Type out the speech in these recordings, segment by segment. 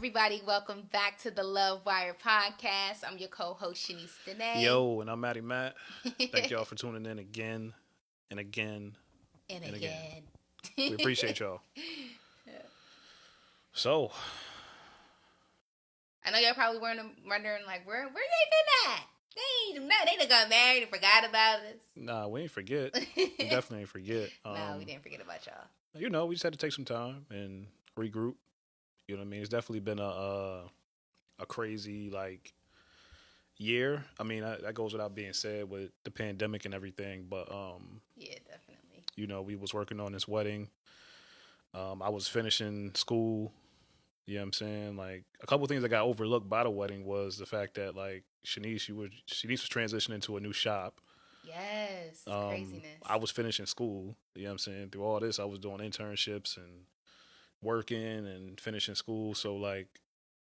everybody? Welcome back to the Love Wire podcast. I'm your co-host Shanice Danae. Yo, and I'm Matty Matt. Thank y'all for tuning in again and again and and again. again. We appreciate y'all. So, I know y'all probably wondering like, where they been at? They ain't nothing. They done got married and forgot about us. nah, we ain't forget. We definitely ain't forget. No, we didn't forget about y'all. You know, we just had to take some time and regroup. You know what I mean? It's definitely been a crazy year. I mean, that goes without being said with the pandemic and everything. But yeah, definitely. You know, we was working on this wedding. I was finishing school. You know what I'm saying? Like a couple of things that got overlooked by the wedding was the fact that like Shanice was transitioning to a new shop. Yes, craziness. I was finishing school. You know what I'm saying? Through all this, I was doing internships and working and finishing school. So like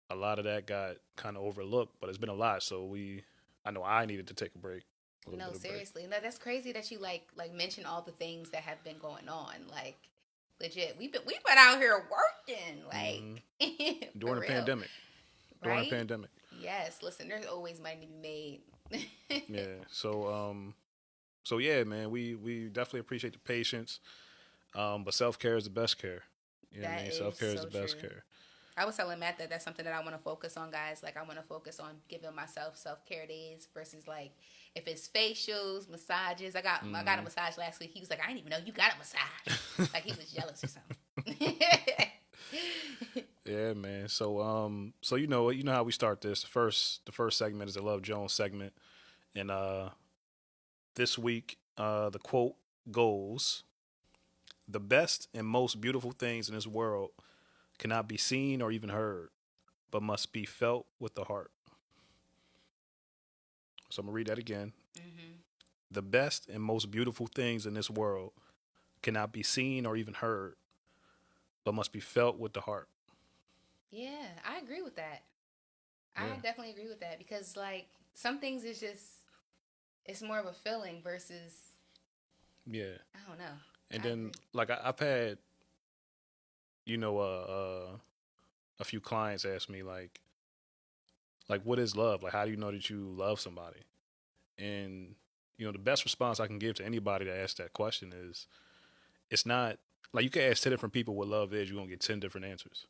a lot of that got kind of overlooked, but it's been a lot. So I know I needed to take a break. No, seriously. No, that's crazy that you like mention all the things that have been going on. Like legit, we've been out here working like during the pandemic. Right? During the pandemic. Yes, listen, there's always money to be made. Yeah. So yeah, man, we definitely appreciate the patience. But self-care is the best care. You know what I mean? Self-care is the best care. I was telling Matt that that's something that I want to focus on, guys. Like, I want to focus on giving myself self-care days versus, like, if it's facials, massages. I got a massage last week. He was like, I didn't even know you got a massage. Like, he was jealous or something. Yeah, man. So you know how we start this. The first segment is the Love Jones segment. And this week, the quote goes, "The best and most beautiful things in this world cannot be seen or even heard, but must be felt with the heart." So I'm going to read that again. Mm-hmm. The best and most beautiful things in this world cannot be seen or even heard, but must be felt with the heart. Yeah, I agree with that. Yeah. I definitely agree with that because, like, some things is just, it's more of a feeling versus, yeah, I don't know. And then, like, I've had, you know, a few clients ask me, like, what is love? Like, how do you know that you love somebody? And, you know, the best response I can give to anybody that asks that question is, it's not, like, you can ask 10 different people what love is, you're going to get 10 different answers.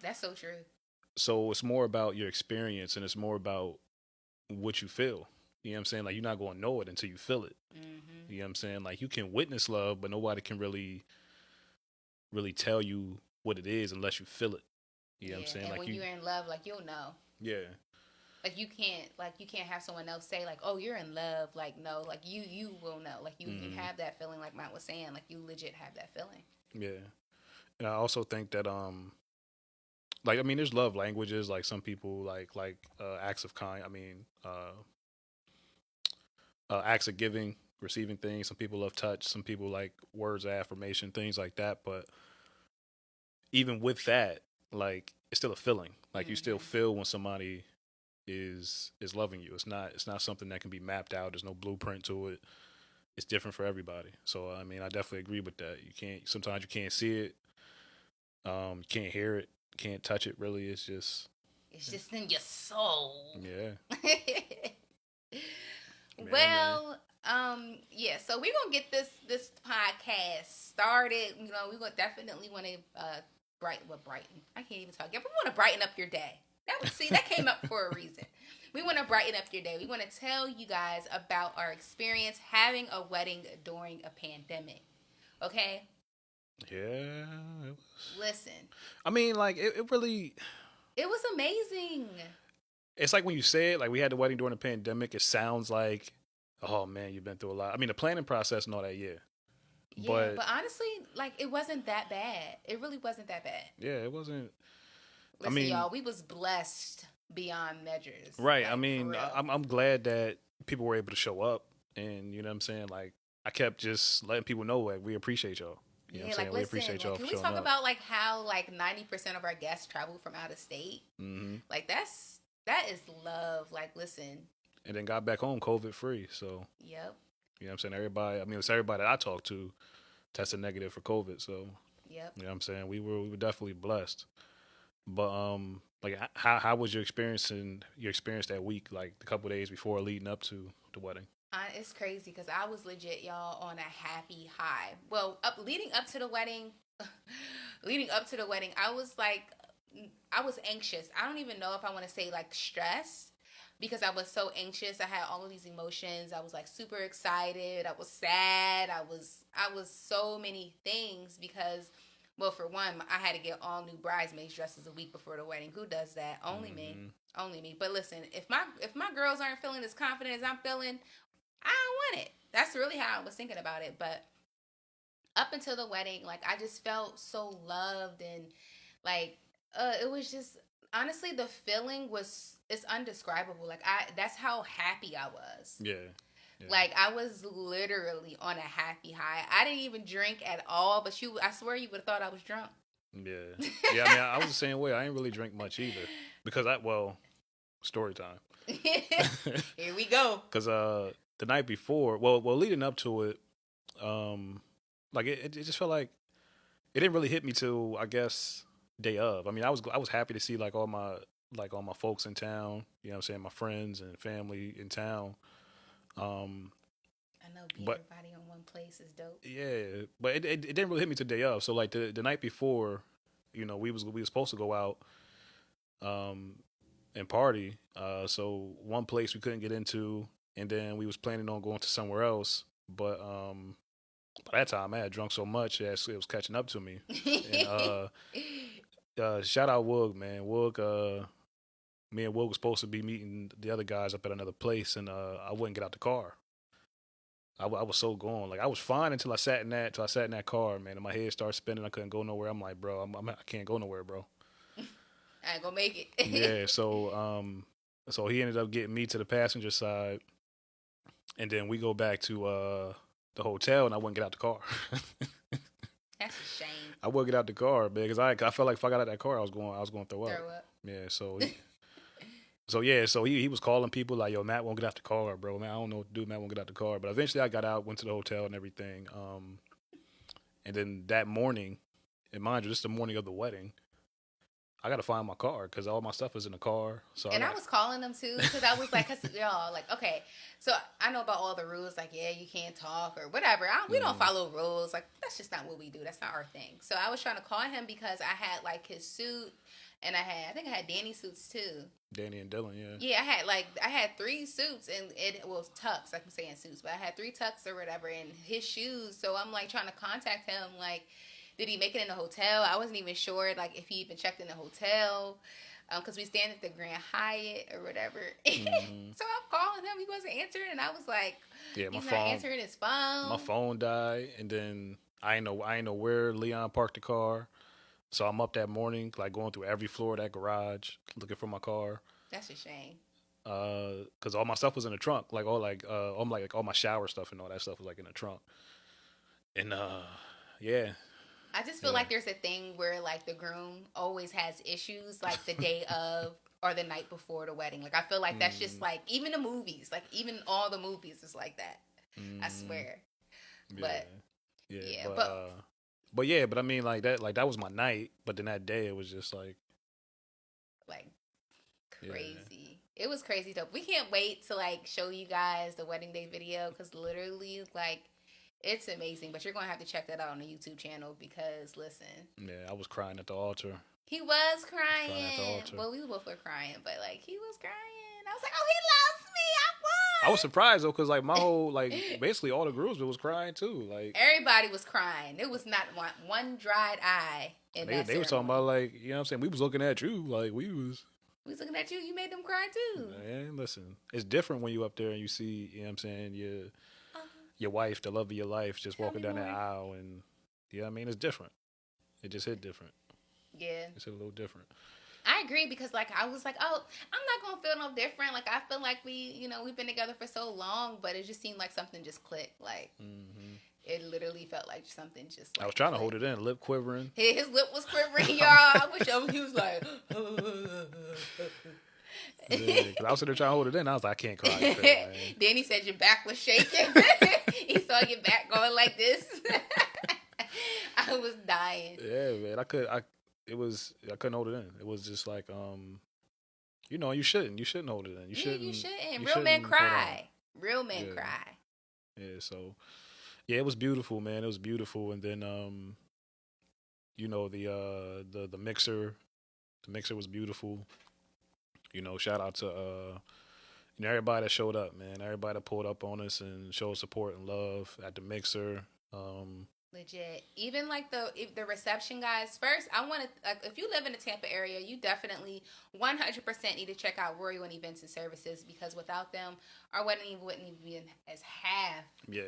That's so true. So it's more about your experience and it's more about what you feel. You know what I'm saying? Like, you're not going to know it until you feel it. Mm-hmm. You know what I'm saying? Like, you can witness love, but nobody can really tell you what it is unless you feel it. You know what I'm saying? And like when you're in love, like, you'll know. Yeah. Like, you can't have someone else say, like, oh, you're in love. Like, no, like, you will know. Like, you have that feeling, like Matt was saying. Like, you legit have that feeling. Yeah. And I also think that, like, I mean, there's love languages. Like, some people like acts of kind. I mean, acts of giving, receiving things. Some people love touch. Some people like words of affirmation, things like that. But even with that, like, it's still a feeling. Like, you still feel when somebody is loving you. It's not something that can be mapped out. There's no blueprint to it. It's different for everybody. So I mean, I definitely agree with that. Sometimes you can't see it. You can't hear it. Can't touch it. Really, it's just in your soul. Yeah. Well, yeah. So we're gonna get this podcast started. You know, we're gonna definitely want to brighten. I can't even talk. Yeah, we want to brighten up your day. That came up for a reason. We want to brighten up your day. We want to tell you guys about our experience having a wedding during a pandemic. Okay? Yeah. Listen. I mean, like, it really... It was amazing. It's like when you say it, like, we had the wedding during the pandemic, it sounds like, oh, man, you've been through a lot. I mean, the planning process and all that, yeah. Yeah, but honestly, like, it wasn't that bad. It really wasn't that bad. Yeah, it wasn't... Listen, y'all, we was blessed beyond measures. Right. Like, I mean, I'm glad that people were able to show up, and you know what I'm saying. Like, I kept just letting people know, like, we appreciate y'all. You know what I'm saying? Listen, we appreciate y'all. Can for we talk up. about like how like 90% of our guests travel from out of state? Mm-hmm. Like that is love. Like, listen. And then got back home COVID free. So. Yep. You know what I'm saying? Everybody. I mean, it's everybody that I talked to tested negative for COVID. So. Yep. You know what I'm saying? We were definitely blessed. But Like, how was your experience that week, like the couple days before leading up to the wedding? It's crazy because I was legit, y'all, on a happy high. Well, leading up to the wedding, I was like, I was anxious. I don't even know if I want to say like stressed because I was so anxious. I had all of these emotions. I was like super excited. I was sad. I was so many things because, well, for one, I had to get all new bridesmaids dresses a week before the wedding. Who does that? Only me. Only me. But listen, if my girls aren't feeling as confident as I'm feeling, I don't want it. That's really how I was thinking about it. But up until the wedding, like I just felt so loved and like it was just honestly the feeling was it's undescribable. Like that's how happy I was. Yeah. Yeah. Like I was literally on a happy high. I didn't even drink at all, but I swear you would have thought I was drunk. Yeah. Yeah, I mean, I was the same way. I didn't really drink much either because story time. Here we go. Because the night before, well, leading up to it, like it just felt like it didn't really hit me till I guess day of. I mean, I was happy to see all my folks in town. You know what I'm saying? My friends and family in town. I know being everybody in one place is dope. Yeah, but it didn't really hit me till day of. So like the night before, you know, we was supposed to go out, and party. So one place we couldn't get into, and then we was planning on going to somewhere else. But by that time, I had drunk so much that it was catching up to me. And shout out Woog, man. Woog, me and Woog was supposed to be meeting the other guys up at another place, and I wouldn't get out the car. I was so gone. Like I was fine until I sat in that car, man, and my head started spinning. I couldn't go nowhere. I'm like, bro, I can't go nowhere, bro. I ain't gonna make it. Yeah, so he ended up getting me to the passenger side, and then we go back to the hotel, and I wouldn't get out the car. That's a shame. I wouldn't get out the car, man, because I felt like if I got out that car, I was going to throw up. Yeah, so he was calling people like, yo, Matt won't get out the car, bro. Man, I don't know what to do. Matt won't get out the car. But eventually I got out, went to the hotel and everything. And then that morning, and mind you, this is the morning of the wedding, I got to find my car because all my stuff was in the car. So I was calling them too because I was like, y'all, like, okay, so I know about all the rules, like, yeah, you can't talk or whatever. We don't follow rules. Like, that's just not what we do. That's not our thing. So I was trying to call him because I had like his suit and I think I had Danny's suits too. Danny and Dylan, yeah. Yeah, I had 3 suits and it was tux. Like I'm saying suits, but I had 3 tux or whatever and his shoes. So I'm like trying to contact him, like, did he make it in the hotel? I wasn't even sure, like, if he even checked in the hotel, because we stand at the Grand Hyatt or whatever. Mm-hmm. So I'm calling him. He wasn't answering, and I was like, yeah, he's not answering his phone. My phone died, and then I ain't know where Leon parked the car. So I'm up that morning, like, going through every floor of that garage, looking for my car. That's a shame. Because all my stuff was in the trunk, all my shower stuff and all that stuff was like in the trunk. And yeah. I just feel like there's a thing where like the groom always has issues like the day of or the night before the wedding. Like I feel like that's just like even the movies, like even all the movies is like that. I swear. But but I mean like that was my night, but then that day it was just like crazy. Yeah. It was crazy though. We can't wait to like show you guys the wedding day video because literally like it's amazing, but you're going to have to check that out on the YouTube channel because, listen. Yeah, I was crying at the altar. He was crying. Well, we both were crying, but, like, he was crying. I was like, oh, he loves me. I won. I was surprised, though, because, like, my whole, like, basically all the groomsmen was crying, too. Like everybody was crying. There was not one dried eye in that ceremony. They were talking about, like, you know what I'm saying? We was looking at you. Like, we was looking at you. You made them cry, too. Man, listen. It's different when you up there and you see, you know what I'm saying, your wife, the love of your life, just walking down that aisle, and you know what I mean? It's different. It just hit different. Yeah. It's a little different. I agree because, like, I was like, oh, I'm not going to feel no different. Like, I feel like we've been together for so long, but it just seemed like something just clicked. Like, it literally felt like something just, like, I was trying to hold it in, lip quivering. His lip was quivering, y'all. I wish he was like, yeah, cause I was sitting there trying to hold it in. I was like, I can't cry. Then he said your back was shaking. He saw your back going like this. I was dying. Yeah, man. it was I couldn't hold it in. It was just like you shouldn't hold it in. You Yeah, you shouldn't shouldn't. you Real men shouldn't hold on. cry. Real men Yeah, cry. yeah. So yeah, it was beautiful, man. It was beautiful, and then the mixer, the mixer was beautiful. Shout out to everybody that showed up, man. Everybody that pulled up on us and showed support and love at the mixer. Um, Legit. Even like the reception guys. First, I want to like if you live in the Tampa area, you definitely 100% need to check out Rory One Events and Services because without them, our wedding wouldn't even be as half yeah,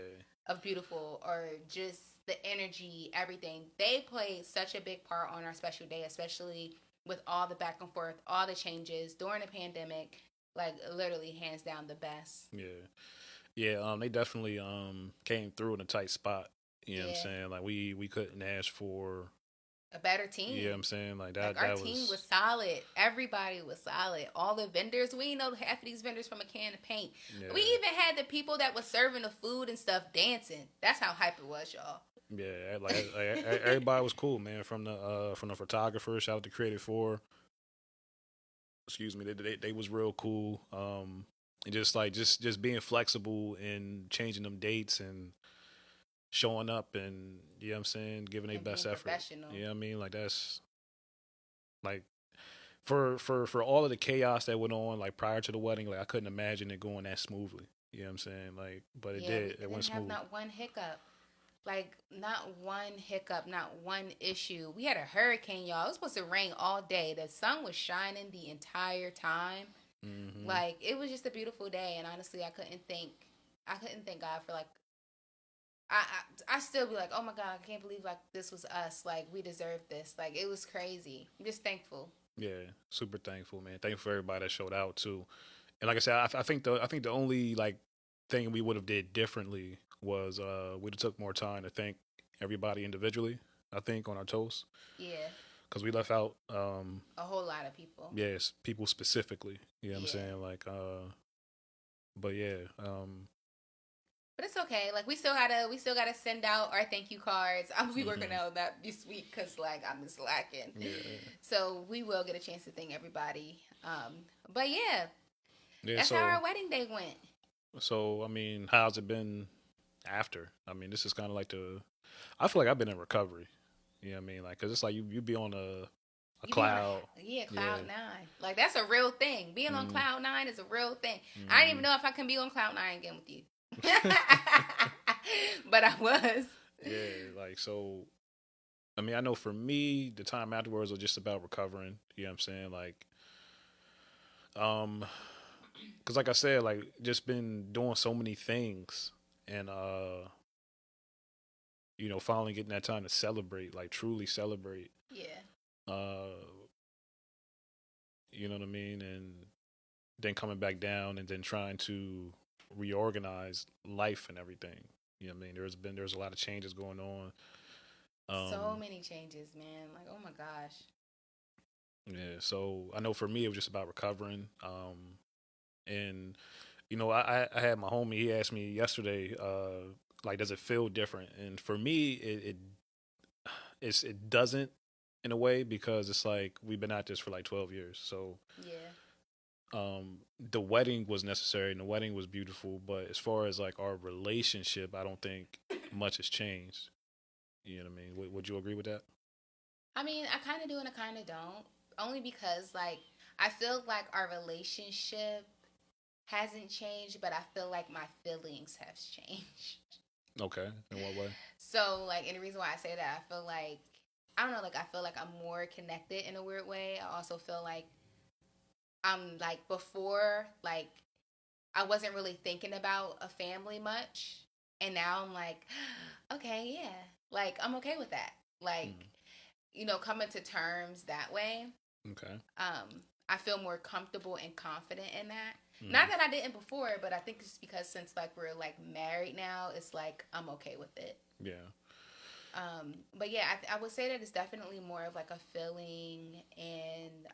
of beautiful or just the energy, everything. They played such a big part on our special day, especially with all the back and forth, all the changes during the pandemic. Like literally, hands down, the best. yeah, yeah. They definitely came through in a tight spot. You know what I'm Yeah, saying? Like we couldn't ask for. a better You know what team. I'm saying? Like Like that our that team was was solid. Everybody was solid. All the vendors, we know half of these vendors from a can of paint. yeah, We even had the people that was serving the food and stuff dancing. That's how hype it was, y'all. yeah. Like everybody was cool, man. From the photographer, shout out to Creative 4. Excuse me, they was real cool. And just like just being flexible and changing them dates and showing up and you know what I'm saying, giving their And being best effort. professional. You know what I mean? Like that's like for all of the chaos that went on like prior to the wedding, like I couldn't imagine it going that smoothly. You know what I'm saying? Like, but it Yeah, we did. It went didn't have smooth. not one hiccup. Like not one hiccup, not one issue. We had a hurricane, y'all. It was supposed to rain all day. The sun was shining the entire time. Hmm. Like it was just a beautiful day, and honestly, I couldn't thank God for like I still be like, oh my God, I can't believe like this was us. Like we deserved this. Like it was crazy. I'm just thankful. Yeah, super thankful, man. Thankful for everybody that showed out too. And like I said, I think the only like thing we would have did differently was we'd have took more time to thank everybody individually. I think on our toast Yeah, because we left out a whole lot of people. yes people specifically. You know what I'm Yeah, saying? Like but yeah but it's okay. Like we still gotta send out our thank you cards. I'm be working hmm out that this week because like I'm just slacking. yeah So we will get a chance to thank everybody. But yeah, yeah. that's how our wedding day went. So I mean, how's it been after? I mean, this is kind of like the. I feel like I've been in recovery. You know what I mean? Like, cause it's like you be on a You be on cloud. Yeah. cloud nine. Like that's a real thing. Being on Mm-hmm. cloud nine is a real thing. I didn't even Mm-hmm. know if I can be on cloud nine again with you. But I was. Yeah. Like so. I mean, I know for me, the time afterwards was just about recovering. You know what I'm saying? Like, um, cause like I said, like just been doing so many things, and finally getting that time to celebrate, like truly celebrate. Yeah. Uh, you know what I mean? And then coming back down and then trying to reorganize life and everything. You know what I mean? There's a lot of changes going on. So Um, many changes, man. Like, oh my gosh. yeah, so I know for me it was just about recovering. And I had my homie. He asked me yesterday, like, does it feel different? And for me, it doesn't in a way because it's like we've been at this for like 12 years. So Yeah. the wedding was necessary and the wedding was beautiful, but as far as like our relationship, I don't think much has changed. You know what I mean? Would you agree with that? I mean, I kind of do and I kind of don't. Only because, like, I feel like our relationship hasn't changed, but I feel like my feelings have changed. Okay. In what way? So, like, and the reason why I say that, I feel like, I don't know, like, I feel like I'm more connected in a weird way. I also feel like I'm, like, before, like, I wasn't really thinking about a family much. And now I'm like, okay, yeah. Like, I'm okay with that. Like, Mm, coming to terms that way. okay. I feel more comfortable and confident in that. Not Mm, that I didn't before, but I think it's because since like we're like married now, it's like I'm okay with it. yeah. But yeah, I would say that it's definitely more of like a feeling, and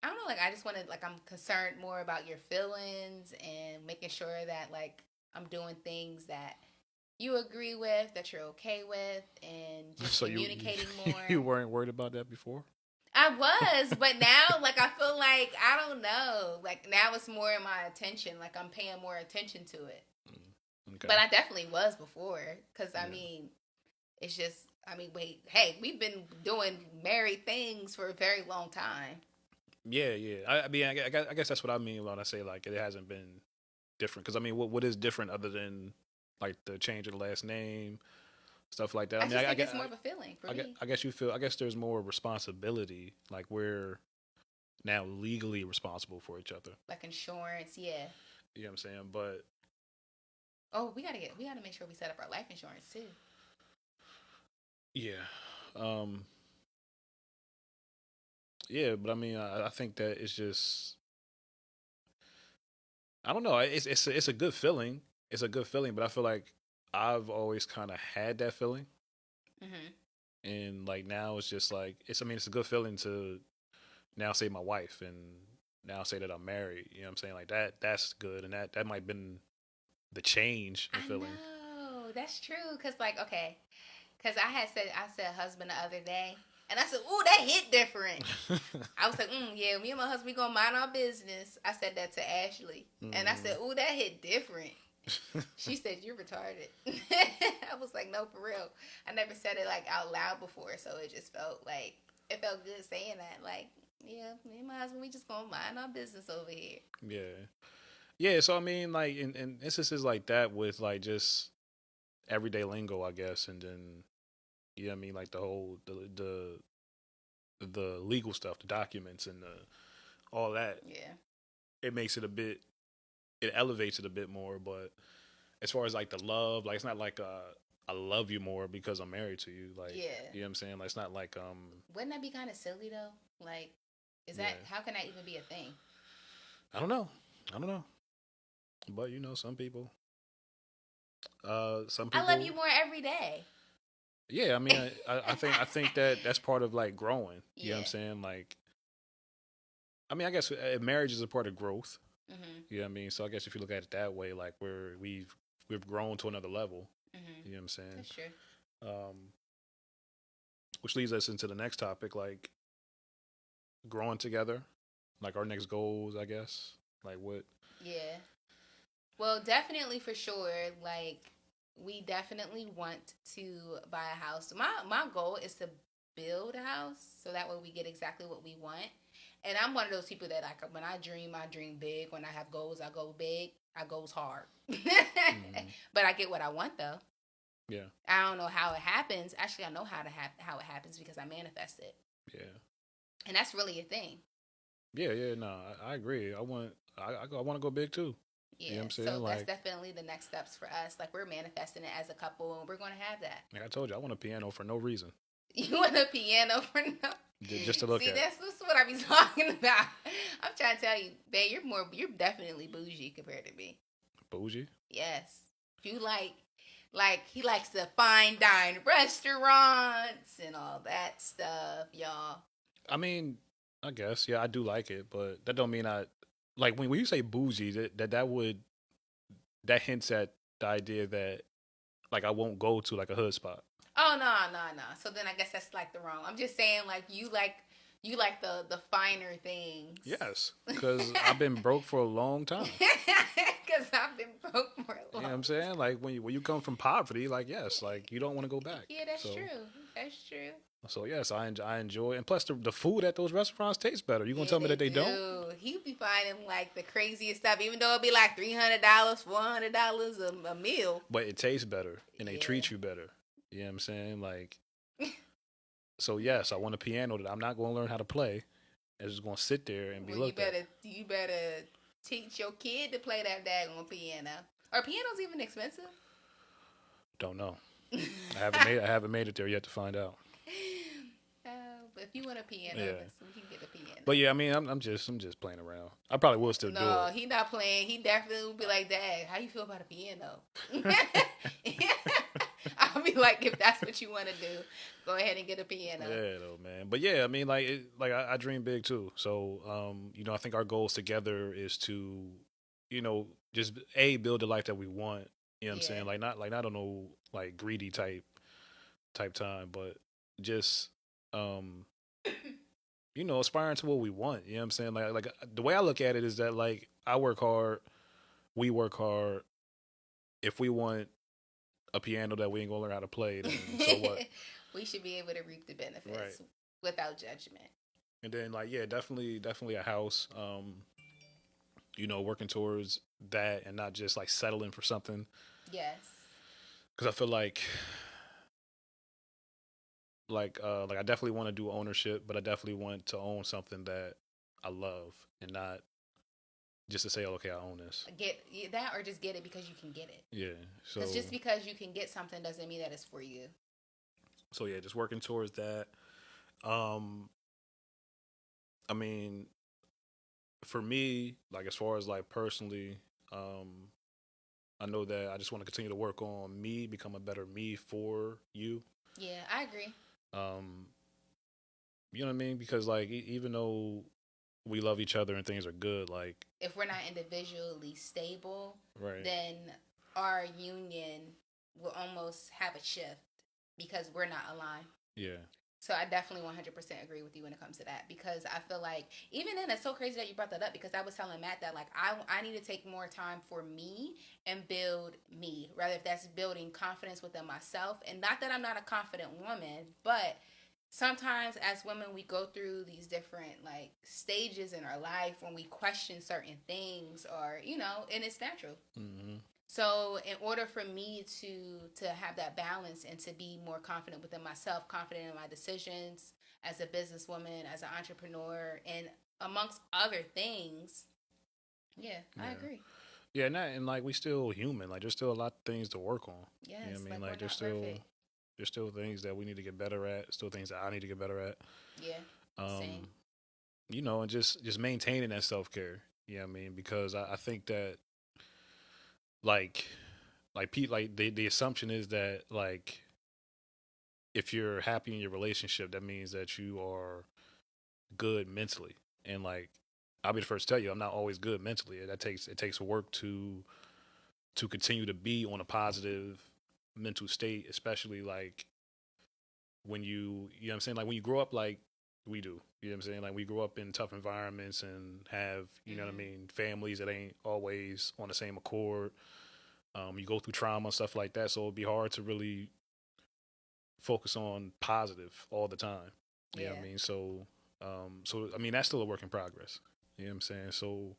I don't know, like I just want to like I'm concerned more about your feelings and making sure that like I'm doing things that you agree with, that you're okay with, and just So communicating more. you weren't worried about that before? I was, but now, like, I feel like, I don't know. Like, now it's more in my attention. Like, I'm paying more attention to it. Okay. But I definitely was before. Because, I Yeah. mean, it's just, I mean, wait, hey, we've been doing married things for a very long time. Yeah, yeah. I mean, I guess that's what I mean when I say like it hasn't been different. Because I mean, what is different other than like the change of the last name, stuff like that? I I mean, just think it's more of a feeling for me. I guess you feel. I guess there's more responsibility. Like we're now legally responsible for each other. Like insurance, yeah. You know what I'm saying? But Oh, we gotta make sure we set up our life insurance too. yeah, yeah. But I mean, I think that it's just. I don't know. It's a good feeling. It's a good feeling, but I feel like I've always kind of had that feeling, and like now it's just like it's. I mean, it's a good feeling to now say my wife and now say that I'm married. You know what I'm saying? Like that. That's good, and that might have been the change in feeling. I know that's true. Cause like okay, cause I said husband the other day, and I said, ooh, that hit different. I was like, yeah, me and my husband, we gonna mind our business. I said that to Ashley. And I said, ooh, that hit different. She said, you're retarded. I was like, no, for real. I never said it like out loud before, so it just felt good saying that. Like, yeah, me and my husband, we just gonna mind our business over here. Yeah. Yeah, so I mean, like in instances like that with like just everyday lingo, I guess, and then you know what I mean, like the whole the legal stuff, the documents and all that. Yeah. It makes it a bit, it elevates it a bit more. But as far as like the love, like it's not like I love you more because I'm married to you. Like, yeah. You know what I'm saying? Like it's not like Wouldn't that be kind of silly though? Like, is that how can that even be a thing? I don't know. But you know, some people. Some people. I love you more every day. Yeah, I mean, I think that that's part of like growing. You know what I'm saying? Like, I mean, I guess marriage is a part of growth. You know what I mean? So I guess if you look at it that way, like we've grown to another level. You know what I'm saying? That's true. Which leads us into the next topic, like growing together, like our next goals, I guess. Like what? Yeah. Well, definitely for sure. Like we definitely want to buy a house. My goal is to build a house so that way we get exactly what we want. And I'm one of those people that like when I dream big. When I have goals, I go big. I goes hard. But I get what I want though. Yeah. I don't know how it happens. Actually, I know how it happens because I manifest it. Yeah. And that's really a thing. Yeah. No, I agree. I want to go big too. Yeah, you know what I'm saying? So like, that's definitely the next steps for us. Like we're manifesting it as a couple, and we're going to have that. Like I told you, I want a piano for no reason. You want a piano for no? Just to look at. See, that's what I be talking about. I'm trying to tell you, babe, you're definitely bougie compared to me. Bougie? Yes. You like he likes the fine dine restaurants and all that stuff, y'all. I mean, I guess I do like it, but that don't mean I like when you say bougie. That hints at the idea that like I won't go to like a hood spot. Oh no. So then I guess that's like the wrong. I'm just saying like you like the finer things. Yes, because I've been broke for a long time. Because I've been broke for a long time. You know what I'm saying? Like when you come from poverty, like yes, like you don't want to go back. Yeah, that's true. That's true. So yes, I enjoy, and plus the food at those restaurants tastes better. You gonna tell me that they don't? He be finding like the craziest stuff, even though it be like $300, $400 a meal. But it tastes better, and they treat you better. You know what I'm saying? Like, so yes, I want a piano that I'm not going to learn how to play. I'm just going to sit there and be looked at. You better teach your kid to play that daggone piano. Are pianos even expensive? Don't know. I haven't made it there yet to find out. But if you want a piano, we can get a piano. But yeah, I mean, I'm just playing around. I probably will still do it. No, he not playing. He definitely will be like, Dad, how you feel about a piano? I'll be like, if that's what you want to do, go ahead and get a piano. Yeah, though, man. But yeah, I mean, I dream big too. So, I think our goals together is to, just build the life that we want, You know what I'm saying? Not on no like greedy type time, but just um aspiring to what we want. You know what I'm saying? Like the way I look at it is that like I work hard, we work hard. If we want a piano that we ain't gonna learn how to play, then so what? We should be able to reap the benefits Right. without judgment. And then like yeah, definitely a house. Working towards that and not just like settling for something. Yes. Because I feel like I definitely want to do ownership, but I definitely want to own something that I love and not just to say, okay, I own this. Get that, or just get it because you can get it. Yeah. So because just because you can get something doesn't mean that it's for you. So yeah, just working towards that. I mean, for me, like as far as like personally, I know that I just want to continue to work on me, become a better me for you. Yeah, I agree. You know what I mean? Because like even though we love each other and things are good, like if we're not individually stable, right, then our union will almost have a shift because we're not aligned. Yeah. So I definitely 100% agree with you when it comes to that, because I feel like even then it's so crazy that you brought that up, because I was telling Matt that like I need to take more time for me and build me, rather if that's building confidence within myself. And not that I'm not a confident woman, but sometimes as women we go through these different like stages in our life when we question certain things, or and it's natural. Mm-hmm. So in order for me to have that balance and to be more confident within myself, confident in my decisions as a businesswoman, as an entrepreneur, and amongst other things, I agree. Yeah, and like we still human. Like there's still a lot of things to work on. Yes, you know what I mean, like there's still things that we need to get better at. Still things that I need to get better at. Yeah. Same. And just maintaining that self-care. You know what I mean? Because I think that like Pete, like the assumption is that like if you're happy in your relationship, that means that you are good mentally. And like I'll be the first to tell you, I'm not always good mentally. It takes work to continue to be on a positive mental state, especially like when you know what I'm saying, like when you grow up like we do, you know what I'm saying, like we grow up in tough environments and have know what I mean, families that ain't always on the same accord. You go through trauma, stuff like that, so it'd be hard to really focus on positive all the time. You know what I mean? So I mean that's still a work in progress. You know what I'm saying? So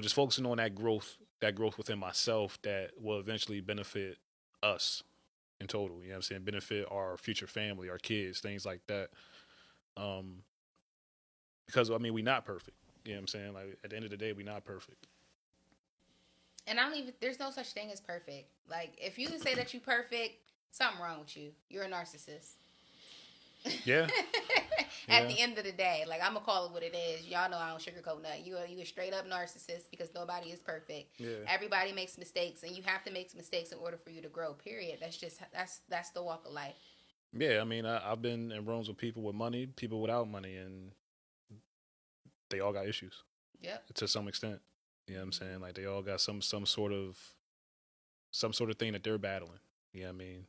just focusing on that growth within myself that will eventually benefit us in total. You know what I'm saying? Benefit our future family, our kids, things like that. Because I mean, we're not perfect. You know what I'm saying? Like at the end of the day, we're not perfect. And there's no such thing as perfect. Like if you say that you're perfect, something wrong with you. You're a narcissist. Yeah. At the end of the day, like I'm gonna call it what it is. Y'all know I don't sugarcoat nothing. You a straight up narcissist, because nobody is perfect. Yeah. Everybody makes mistakes, and you have to make mistakes in order for you to grow. Period. That's the walk of life. Yeah, I mean, I've been in rooms with people with money, people without money, and they all got issues. Yep. To some extent, you know what I'm saying? Like they all got some sort of thing that they're battling. You know what I mean?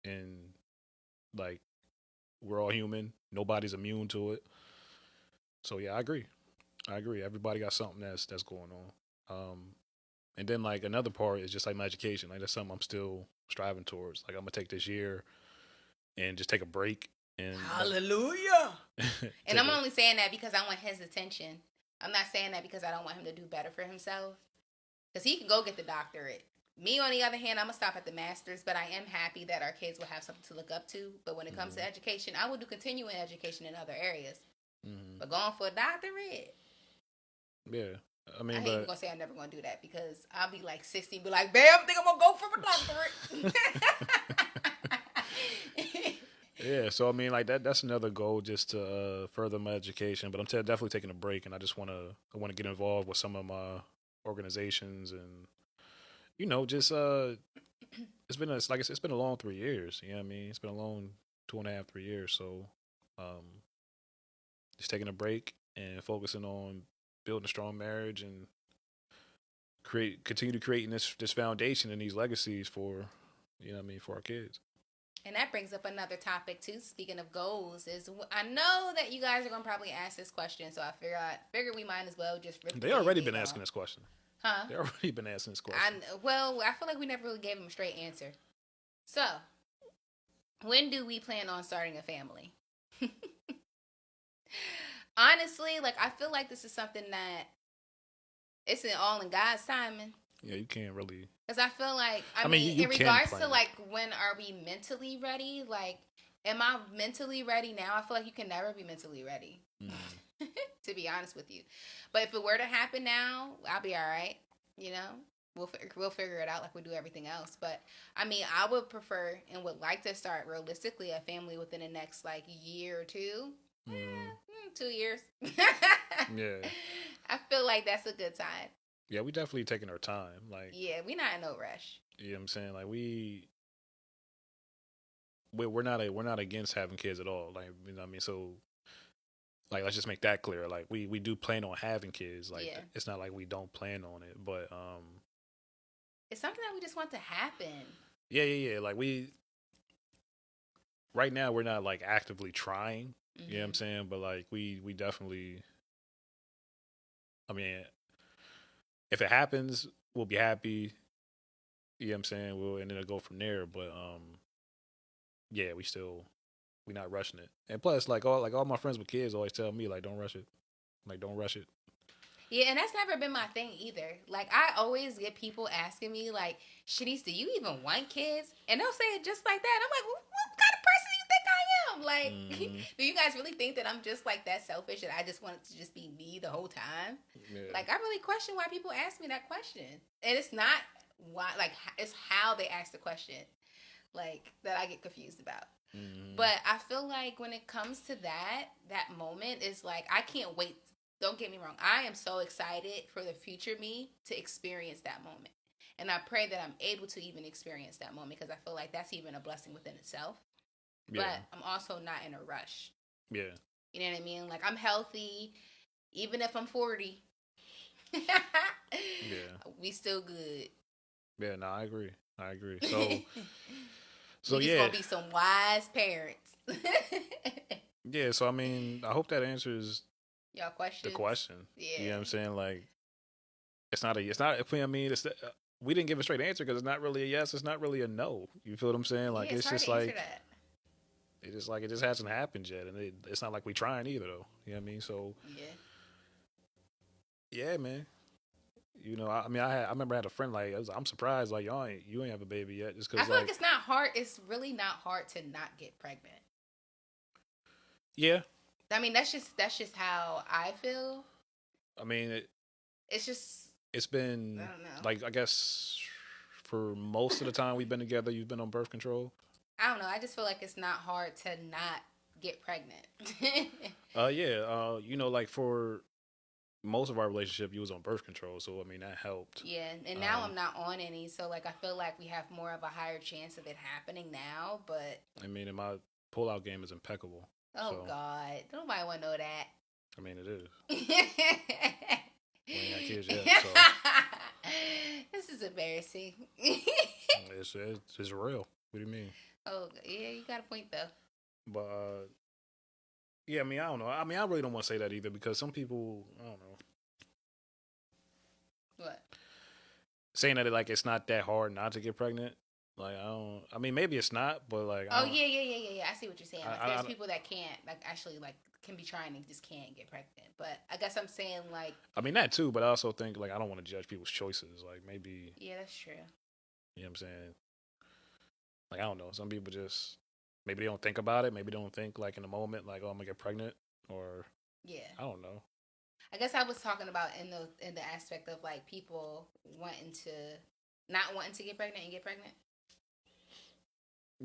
And like we're all human. Nobody's immune to it. So yeah, I agree. Everybody got something that's going on. And then like another part is just like my education. Like that's something I'm still striving towards. Like I'm gonna take this year and just take a break. And hallelujah. And I'm only saying that because I want his attention. I'm not saying that because I don't want him to do better for himself. Because he can go get the doctorate. Me, on the other hand, I'm going to stop at the master's, but I am happy that our kids will have something to look up to. But when it comes to education, I will do continuing education in other areas. But going for a doctorate? Yeah. I mean, I ain't even going to say I'm never going to do that, because I'll be like 60 and be like, bam, I think I'm going to go for a doctorate. Yeah, so I mean, like that's another goal, just to further my education. But I'm definitely taking a break, and I just want to get involved with some of my organizations, and just it's been it's been a long 3 years. You know what I mean? It's been a long 2.5, 3 years. So, just taking a break and focusing on building a strong marriage and continue creating this foundation and these legacies for, for our kids. And that brings up another topic too. Speaking of goals, is I know that you guys are gonna probably ask this question, so I figure we might as well just. They already been asking this question. Huh? They already been asking this question. I feel like we never really gave them a straight answer. So, when do we plan on starting a family? Honestly, like I feel like this is something that it's all in God's timing. Yeah, you can't really. Because I feel like, I mean in regards to like when are we mentally ready? Like, am I mentally ready now? I feel like you can never be mentally ready. Mm. To be honest with you, but if it were to happen now, I'll be all right. You know, we'll figure it out like we do everything else. But I mean, I would prefer and would like to start realistically a family within the next like year or two. 2 years. Yeah. I feel like that's a good time. Yeah, we definitely taking our time. Like, yeah, we not in no rush. You know what I'm saying? Like we're not against having kids at all. Like, you know what I mean? So like, let's just make that clear. Like we do plan on having kids. Like, yeah. It's not like we don't plan on it, but it's something that we just want to happen. Yeah. Like right now we're not like actively trying. Mm-hmm. You know what I'm saying? But like we definitely, I mean, if it happens, we'll be happy. You know what I'm saying? And then it'll go from there. But yeah, we're not rushing it. And plus, like all my friends with kids always tell me, like, don't rush it. Like, don't rush it. Yeah, and that's never been my thing either. Like, I always get people asking me, like, Shanice, do you even want kids? And they'll say it just like that. I'm like, what kind of person do you think I am? Like, do you guys really think that I'm just like that selfish and I just want it to just be me the whole time? Yeah. Like, I really question why people ask me that question. And it's not why, like, it's how they ask the question, like, that I get confused about. Mm-hmm. But I feel like when it comes to that moment is like, I can't wait. Don't get me wrong. I am so excited for the future me to experience that moment. And I pray that I'm able to even experience that moment because I feel like that's even a blessing within itself. Yeah. But I'm also not in a rush. Yeah. You know what I mean? Like, I'm healthy, even if I'm 40. Yeah. We still good. Yeah, no, I agree. So yeah. Gonna be some wise parents. Yeah, so I mean, I hope that answers y'all questions. The question. Yeah. You know what I'm saying? Like, I mean, we didn't give a straight answer because it's not really a yes, it's not really a no. You feel what I'm saying? Like, yeah, it's just like, it just hasn't happened yet. And it's not like we trying either, though. You know what I mean? So, yeah, man. You know, I mean, I remember I had a friend, like, I'm surprised, like, you ain't have a baby yet. Just because, I feel like it's not hard. It's really not hard to not get pregnant. Yeah. I mean, that's just how I feel. I mean, it's been, I don't know. Like, I guess for most of the time we've been together, you've been on birth control. I don't know. I just feel like it's not hard to not get pregnant. Yeah. You know, like for most of our relationship, you was on birth control. So, I mean, that helped. Yeah. And now I'm not on any. So, like, I feel like we have more of a higher chance of it happening now. But I mean, and my pullout game is impeccable. Oh, so. God. Nobody want to know that. I mean, it is. We ain't got kids yet, so. This is embarrassing. It's real. What do you mean? Oh, yeah, you got a point, though. But, yeah, I mean, I don't know. I mean, I really don't want to say that either because some people, I don't know. What? Saying that, like, it's not that hard not to get pregnant. Like, I mean, maybe it's not, but, like... Oh, yeah. I see what you're saying. Like, there's people that can't, like, actually, like, can be trying and just can't get pregnant. But I guess I'm saying, like... I mean, that, too, but I also think, like, I don't want to judge people's choices. Like, maybe... Yeah, that's true. You know what I'm saying? Like, I don't know. Some people just... Maybe they don't think about it. Maybe they don't think, like, in the moment, like, oh, I'm going to get pregnant. Or... Yeah. I don't know. I guess I was talking about in the aspect of, like, people not wanting to get pregnant and get pregnant.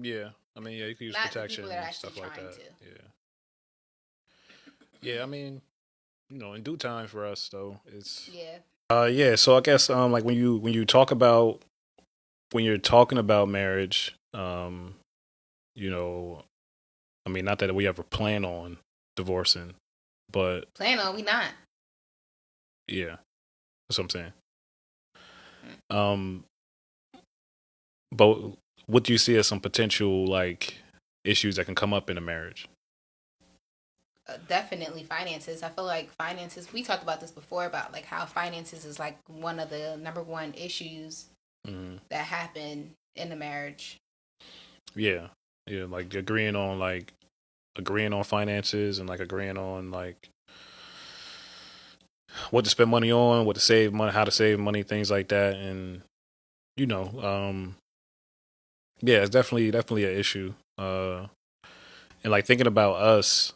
Yeah, I mean, yeah, you can use protection and stuff like that. Yeah, I mean, you know, in due time for us, though, it's yeah. So I guess like when you're talking about marriage, you know, I mean, not that we ever plan on divorcing, but we not. Yeah, that's what I'm saying. Um, but what do you see as some potential like issues that can come up in a marriage? Definitely finances. I feel like finances, we talked about this before about like how finances is like one of the number one issues that happen in a marriage. Yeah, yeah, like agreeing on finances and like agreeing on like what to spend money on, what to save money, how to save money, things like that, and you know, yeah, it's definitely an issue. And like thinking about us,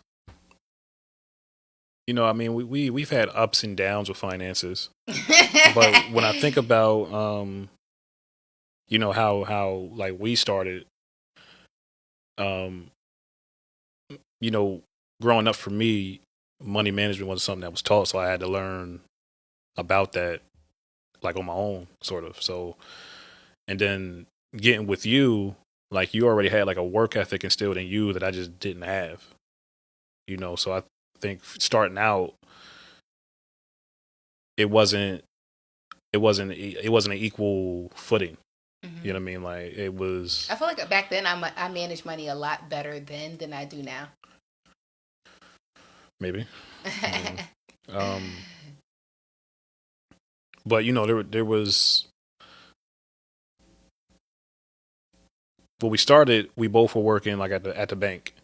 I mean, we've had ups and downs with finances, but when I think about, how like we started, um, you know, growing up for me, money management wasn't something that was taught, so I had to learn about that like on my own, sort of. So, and then getting with you, like you already had like a work ethic instilled in you that I just didn't have, So I think starting out, it wasn't it wasn't an equal footing. You know what I mean? Like it was. I feel like back then I managed money a lot better then than I do now. Maybe. But there was when we started, we both were working like at the bank.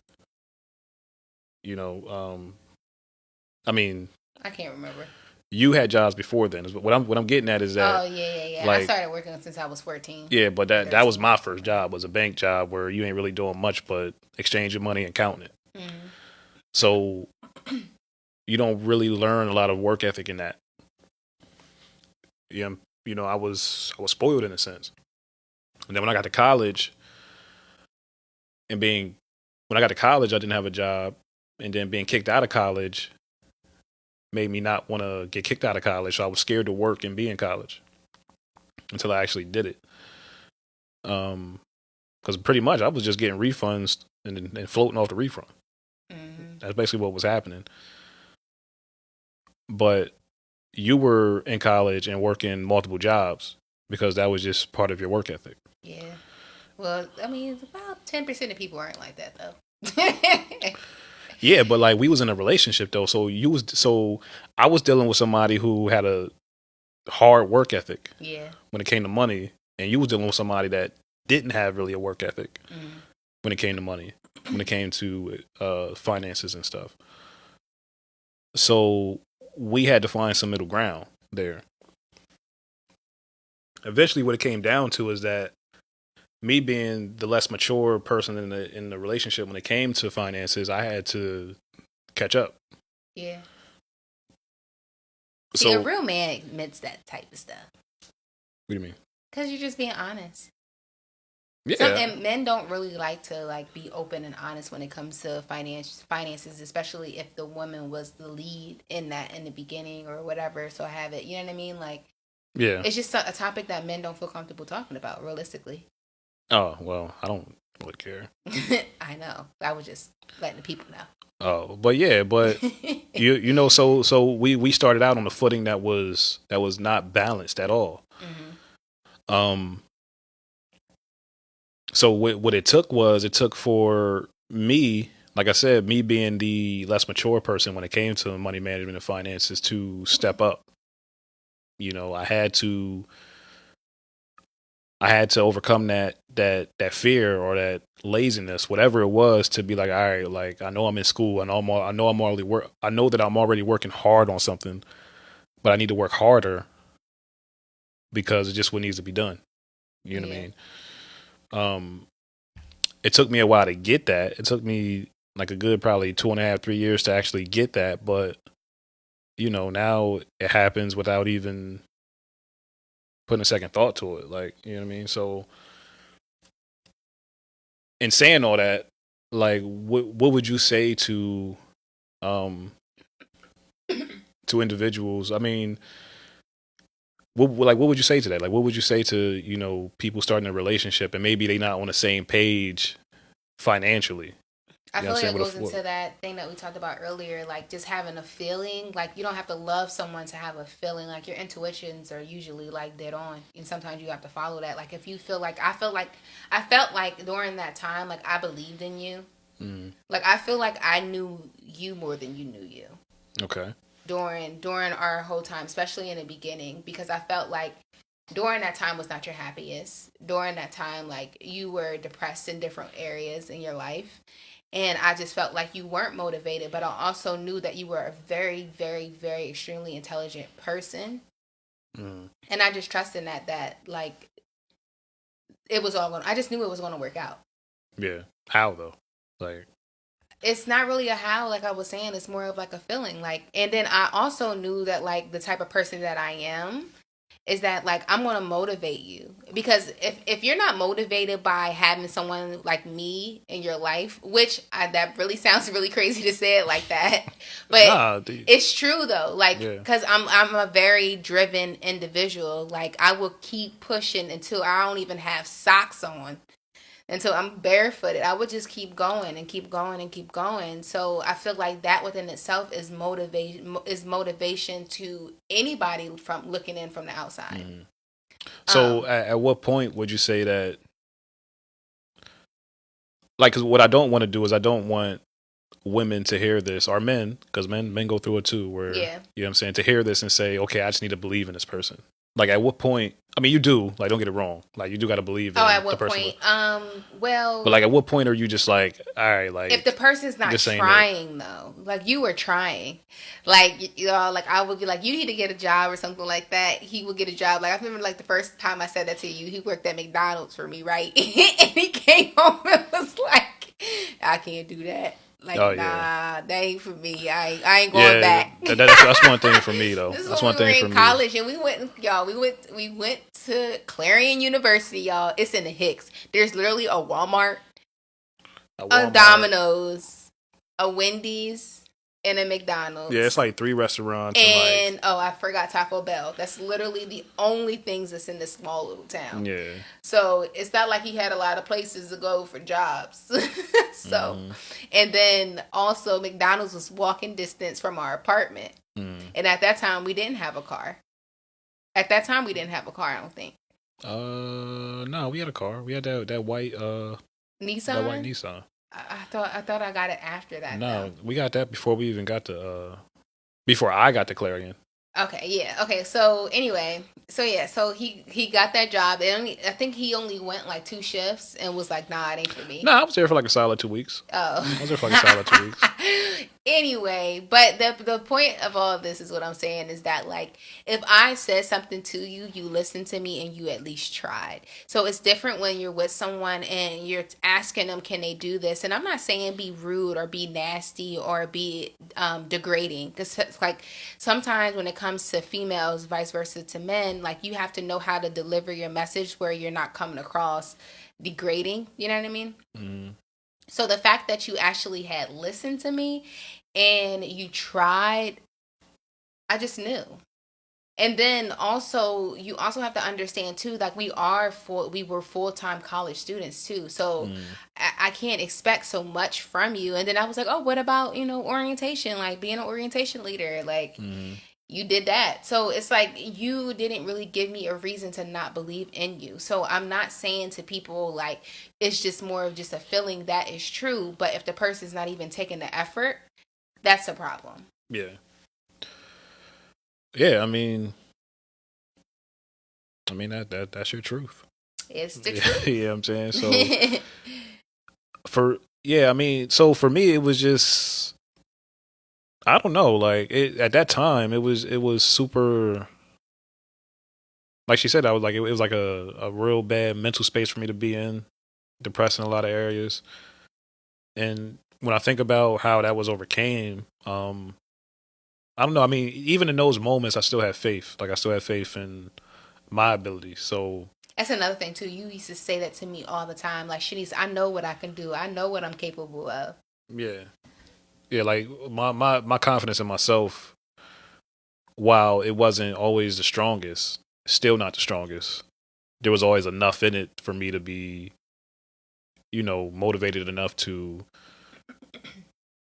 I mean, I can't remember. You had jobs before then. What I'm getting at is that. Oh yeah. Like, I started working since I was 14. Yeah, but that was my first job, was a bank job where you ain't really doing much but exchanging money and counting it. Mm-hmm. So you don't really learn a lot of work ethic in that. Yeah, I was spoiled in a sense. And then when I got to college, I didn't have a job, and then being kicked out of college made me not want to get kicked out of college. So I was scared to work and be in college until I actually did it. Because pretty much I was just getting refunds and floating off the refund. Mm-hmm. That's basically what was happening. But you were in college and working multiple jobs because that was just part of your work ethic. Yeah. Well, I mean, about 10% of people aren't like that though. Yeah, but like we was in a relationship though, so I was dealing with somebody who had a hard work ethic. Yeah. When it came to money, and you was dealing with somebody that didn't have really a work ethic when it came to money, when it came to finances and stuff. So we had to find some middle ground there. Eventually, what it came down to is that me being the less mature person in the relationship when it came to finances, I had to catch up. Yeah. See, a real man admits that type of stuff. What do you mean? Because you're just being honest. Yeah. And men don't really like to like be open and honest when it comes to finances, especially if the woman was the lead in that in the beginning or whatever. So I have it. You know what I mean? Like, yeah, it's just a topic that men don't feel comfortable talking about realistically. Oh, well, I don't really care. I know. I was just letting the people know. Oh, but so we started out on a footing that was not balanced at all. Mm-hmm. So what it took for me, like I said, me being the less mature person when it came to money management and finances, to step up. I had to overcome that fear or that laziness, whatever it was, to be like, all right, like I know I'm in school, I know that I'm already working hard on something, but I need to work harder because it's just what needs to be done. You know what I mean? It took me a while to get that. It took me like a good probably 2.5, 3 years to actually get that, but now it happens without even putting a second thought to it. Like, you know what I mean? So in saying all that, like what would you say to individuals? I mean, what would you say to that? Like, what would you say to, people starting a relationship and maybe they not on the same page financially? I You know feel what I'm like it saying? goes into that thing that we talked about earlier, like just having a feeling. Like you don't have to love someone to have a feeling. Like your intuitions are usually like dead on, and sometimes you have to follow that. Like if you feel like I felt like during that time, like I believed in you. Mm. Like I feel like I knew you more than you knew you. Okay. During our whole time, especially in the beginning, because I felt like during that time was not your happiest. During that time, like you were depressed in different areas in your life. And I just felt like you weren't motivated, but I also knew that you were a very, very, very extremely intelligent person. Mm. And I just trusted that like it was all going I just knew it was going to work out. Yeah. How though? Like, it's not really a how, like I was saying, it's more of like a feeling. Like, and then I also knew that like the type of person that I am is that like I'm gonna motivate you, because if you're not motivated by having someone like me in your life, which that really sounds really crazy to say it like that, but nah, it's true though. Like, yeah. because I'm a very driven individual. Like I will keep pushing until I don't even have socks on, until I'm barefooted. I would just keep going and keep going and keep going. So I feel like that within itself is motivation to anybody from looking in from the outside. Mm. So at what point would you say that? Like, 'cause what I don't want to do is I don't want women to hear this, or men, because men go through it too, where Yeah. you know what I'm saying, to hear this and say, okay, I just need to believe in this person. Like at what point? I mean, you do, like, don't get it wrong, like you do got to believe in at the what person. point? Well, But like at what point are you just like, all right, like if the person's not trying though, like you were trying, like you know, like I would be like, you need to get a job or something like that. He would get a job. Like I remember, like the first time I said that to you, he worked at McDonald's for me, right? And he came home and was like, I can't do that. Like, nah, that ain't for me. I ain't going back. That's one thing for me though. This is That's when one we thing were for in college, and we went to Clarion University, y'all. It's in the Hicks. There's literally a Walmart, a Domino's, a Wendy's, and a McDonald's. Yeah, it's like 3 restaurants. And I forgot Taco Bell. That's literally the only things that's in this small little town. Yeah. So it's not like he had a lot of places to go for jobs. So, and then also McDonald's was walking distance from our apartment. And at that time, we didn't have a car. I don't think. No, we had a car. We had that white Nissan. That white Nissan. I thought I got it after that. No, we got that before we even got to before I got to Clarion. Okay, yeah. Okay, so anyway, so he got that job. I think he only went like 2 shifts and was like, nah, it ain't for me. No, I was there for like a solid 2 weeks. Oh. I was there for like a solid 2 weeks. Anyway, but the point of all of this is what I'm saying is that, like, if I said something to you, you listened to me and you at least tried. So it's different when you're with someone and you're asking them, can they do this? And I'm not saying be rude or be nasty or be degrading, because it's like sometimes when it comes to females, vice versa to men, like you have to know how to deliver your message where you're not coming across degrading. You know what I mean? Mm. So the fact that you actually had listened to me and you tried, I just knew. And then also, you also have to understand too, like we were full-time college students too. So I can't expect so much from you. And then I was like, oh, what about, orientation, like being an orientation leader? Like, you did that. So it's like you didn't really give me a reason to not believe in you. So I'm not saying to people like it's just more of just a feeling that is true. But if the person's not even taking the effort, that's a problem. Yeah. Yeah, I mean that's your truth. It's the truth. Yeah, you know what I'm saying? So so for me it was just, I don't know, like at that time it was super, like she said, I was like it was like a real bad mental space for me to be in, depressed in a lot of areas. And when I think about how that was overcame, I don't know. I mean, even in those moments, I still had faith. Like I still had faith in my ability. So that's another thing too. You used to say that to me all the time. Like, Shanice, I know what I can do. I know what I'm capable of. Yeah. Yeah, like my confidence in myself, while it wasn't always the strongest, still not the strongest, there was always enough in it for me to be, motivated enough to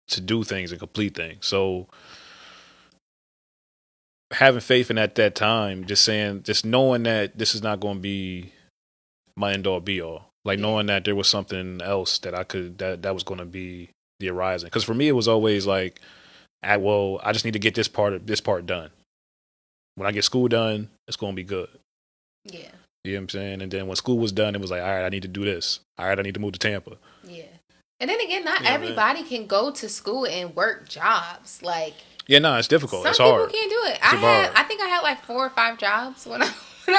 to do things and complete things. So having faith in at that time, just knowing that this is not going to be my end all be all. Like knowing that there was something else that I could that was going to be the horizon. Because for me, it was always like, I just need to get this part done. When I get school done, it's going to be good. Yeah. You know what I'm saying? And then when school was done, it was like, all right, I need to do this. All right, I need to move to Tampa. Yeah. And then again, not everybody can go to school and work jobs. Like, yeah, no, it's difficult. It's hard. Some people can't do it. I think I had like 4 or 5 jobs when I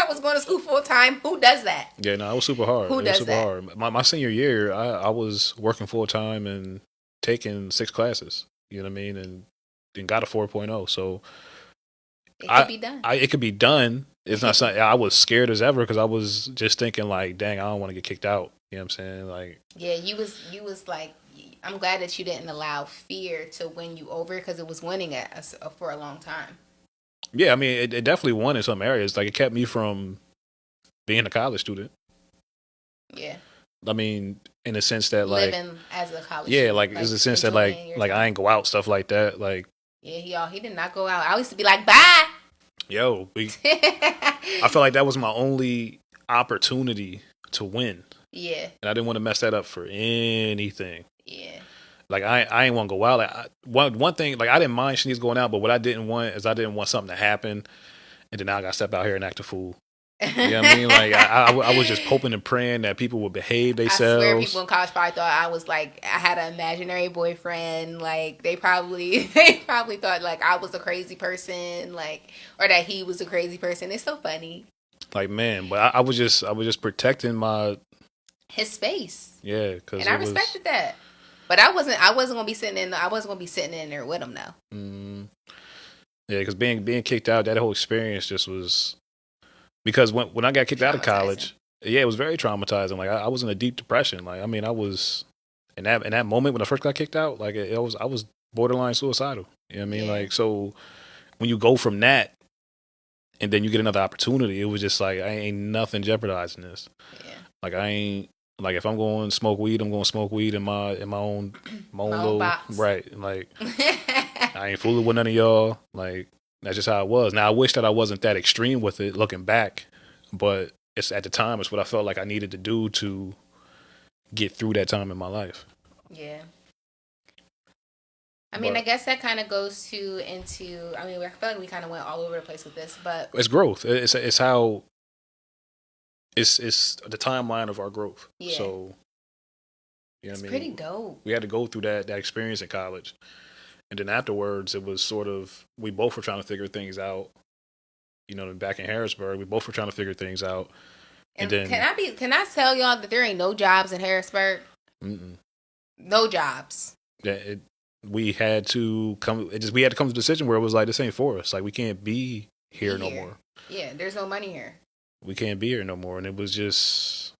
was going to school full time. Who does that? Yeah, no, it was super hard. Who does that? Hard. My senior year, I was working full time and taking 6 classes. You know what I mean? And then got a 4.0. So it could be done. It could be done. It's not something I was scared as ever because I was just thinking like, dang, I don't want to get kicked out. You know what I'm saying? Like, yeah, you was like, I'm glad that you didn't allow fear to win you over because it was winning us for a long time. Yeah, I mean, it definitely won in some areas. Like, it kept me from being a college student. Yeah. I mean, in the sense that like living as a college yeah, student, like there's a sense that like I ain't go out, stuff like that. Like, yeah, he did not go out. I used to be like, bye. Yo, I felt like that was my only opportunity to win. Yeah. And I didn't want to mess that up for anything. Yeah. Like, I ain't want to go out. Like, one thing, like, I didn't mind Shanice going out, but what I didn't want is I didn't want something to happen, and then I got to step out here and act a fool. You know what I mean? Like, I was just hoping and praying that people would behave themselves. I swear people in college probably thought I was like, I had an imaginary boyfriend. Like, they probably thought like I was a crazy person, like, or that he was a crazy person. It's so funny. Like, man, but I was just protecting his space. Yeah, and I respected that. But I wasn't gonna be sitting in there with him though. Yeah, because being kicked out, that whole experience just was. Because when I got kicked out of college, yeah, it was very traumatizing. Like, I was in a deep depression. Like, I mean, I was in that moment when I first got kicked out. Like, I was borderline suicidal. You know what I mean? Yeah. Like, so when you go from that, and then you get another opportunity, it was just like, I ain't nothing jeopardizing this. Yeah. Like, I ain't like, if I'm going to smoke weed, I'm going to smoke weed in my own little box. Right. Like, I ain't fooling with none of y'all. Like, that's just how it was. Now, I wish that I wasn't that extreme with it looking back, but it's at the time, it's what I felt like I needed to do to get through that time in my life. Yeah. I mean, I guess that kind of goes into, I mean, I feel like we kind of went all over the place with this, but it's growth. It's how it's the timeline of our growth. Yeah. So, you know what I mean? Pretty dope. We had to go through that experience in college. And then afterwards, it was sort of, we both were trying to figure things out. You know, back in Harrisburg, we both were trying to figure things out. And then, can I tell y'all that there ain't no jobs in Harrisburg? No jobs. Yeah, we had to come to the decision where it was like, this ain't for us. Like, we can't be here no more. Yeah, there's no money here. We can't be here no more. And it was just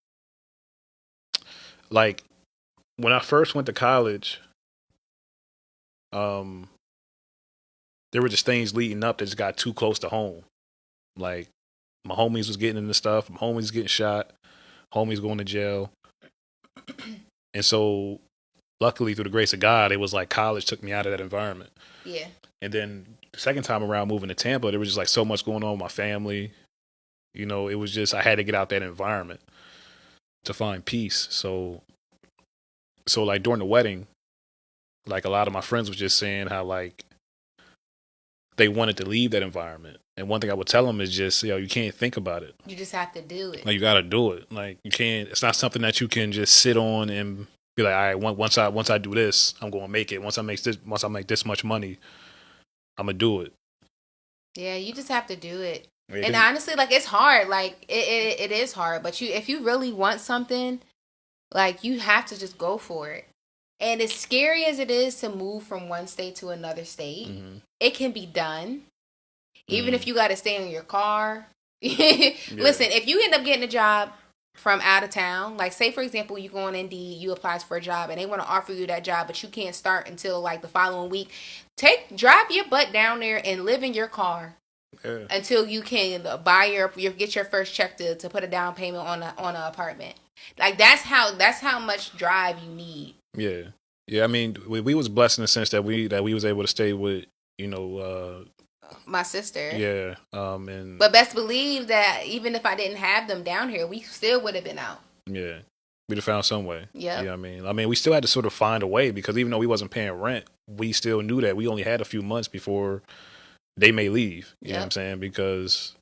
like, when I first went to college, there were just things leading up that just got too close to home. Like, my homies was getting into stuff, my homies getting shot, homies going to jail. And so, luckily, through the grace of God, it was like college took me out of that environment. Yeah. And then the second time around moving to Tampa, there was just like so much going on with my family. You know, it was just, I had to get out that environment to find peace. So like, during the wedding, like, a lot of my friends was just saying how, like, they wanted to leave that environment. And one thing I would tell them is just, you can't think about it. You just have to do it. Like, you got to do it. Like, you can't, it's not something that you can just sit on and be like, all right, once I do this, I'm going to make it. Once I make this much money, I'm going to do it. Yeah, you just have to do it. And honestly, like, it's hard. Like, it is hard. But if you really want something, like, you have to just go for it. And as scary as it is to move from one state to another state, it can be done. Even if you got to stay in your car. Listen, if you end up getting a job from out of town, like, say, for example, you go on Indeed, you apply for a job, and they want to offer you that job, but you can't start until, like, the following week. Drive your butt down there and live in your car. Yeah. Until you can get your first check to put a down payment on an apartment. Like, that's how much drive you need. Yeah. Yeah, I mean, we was blessed in the sense that we was able to stay with, you know, my sister. yeah, and But best believe that even if I didn't have them down here, we still would have been out. yeah, we'd have found some way. Yeah. Yeah, I mean, we still had to sort of find a way because even though we wasn't paying rent, we still knew that we only had a few months before they may leave. You know what I'm saying? Because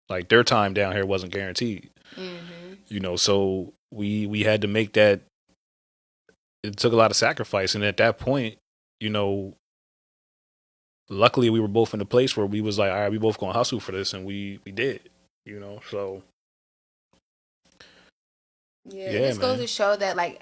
like their time down here wasn't guaranteed. Mm-hmm. You know, so we had to make that. It took a lot of sacrifice, and at that point, you know, luckily we were both in a place where we was like, all right, we both gonna hustle for this, and we did. You know, so yeah, this goes to show that like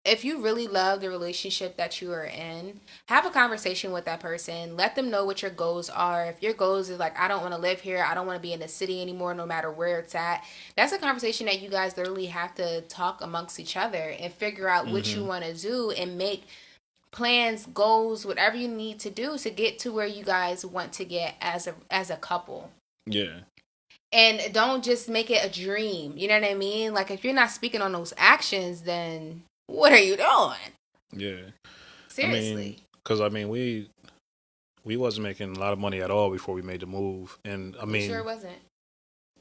if you really love the relationship that you are in, have a conversation with that person. Let them know what your goals are. If your goals is like, I don't want to live here, I don't want to be in the city anymore, no matter where it's at, that's a conversation that you guys literally have to talk amongst each other and figure out what you want to do and make plans, goals, whatever you need to do to get to where you guys want to get as a couple. Yeah. And don't just make it a dream. You know what I mean? Like if you're not speaking on those actions, then what are you doing? Yeah. Seriously. Because I mean, we wasn't making a lot of money at all before we made the move, and I mean, sure wasn't.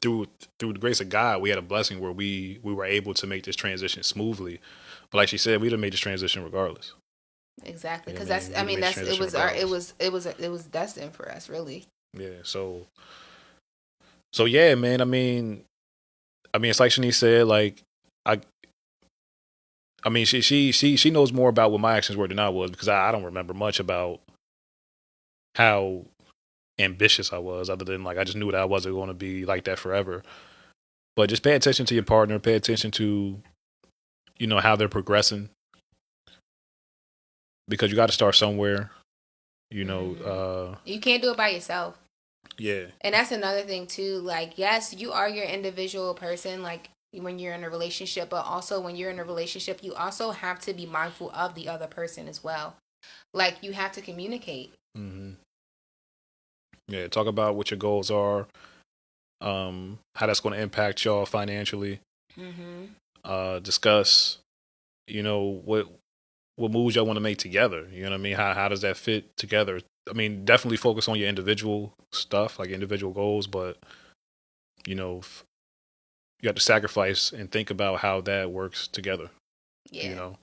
Through the grace of God, we had a blessing where we were able to make this transition smoothly. But like she said, we'd have made this transition regardless. Exactly, because it was destined for us, really. Yeah. So yeah, man. I mean, it's like Shanice said, like I mean, she knows more about what my actions were than I was because I don't remember much about how ambitious I was, other than like I just knew that I wasn't going to be like that forever. But just pay attention to your partner, pay attention to, you know, how they're progressing, because you got to start somewhere. You know, you can't do it by yourself. Yeah. And that's another thing too. Like, yes, you are your individual person, like when you're in a relationship, but also when you're in a relationship, you also have to be mindful of the other person as well. Like, you have to communicate. Mm-hmm. Yeah, talk about what your goals are, how that's going to impact y'all financially. Mm-hmm. Discuss, you know, what moves y'all want to make together. You know what I mean? How does that fit together? I mean, definitely focus on your individual stuff, like individual goals, but, you know, you have to sacrifice and think about how that works together. Yeah. You know?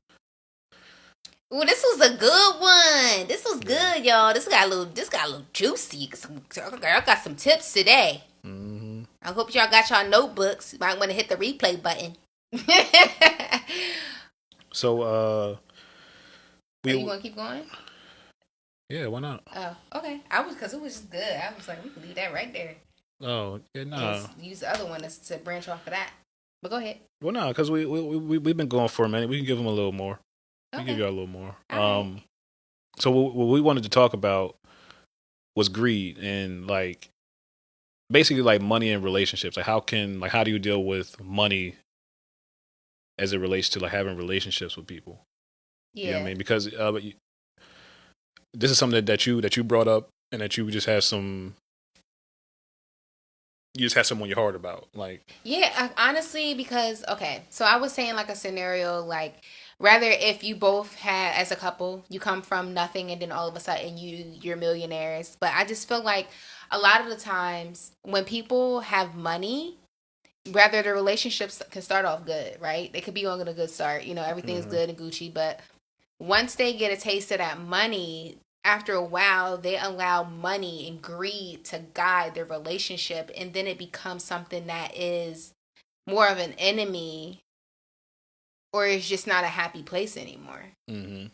Well, this was a good one. This was good, y'all. This got a little juicy. I got some tips today. Mm-hmm. I hope y'all got y'all notebooks. You might want to hit the replay button. So, you want to keep going? Yeah, why not? Oh, okay. Because it was just good. I was like, we can leave that right there. Oh, yeah, nah. Use the other one to branch off of that. But go ahead. Well, no, because we've been going for a minute. We can give them a little more. Okay. We can give y'all a little more. Right. So what we wanted to talk about was greed and like basically like money in relationships. Like how do you deal with money as it relates to like having relationships with people? Yeah, you know what I mean, because this is something that you brought up and that you just had some on your heart about, like. Yeah, honestly, because okay, so I was saying like a scenario like rather if you both had as a couple, you come from nothing and then all of a sudden you're millionaires. But I just feel like a lot of the times when people have money, rather the relationships can start off good, right? They could be on a good start, you know, everything's good and Gucci, but once they get a taste of that money, after a while, they allow money and greed to guide their relationship, and then it becomes something that is more of an enemy, or it's just not a happy place anymore. Mm-hmm.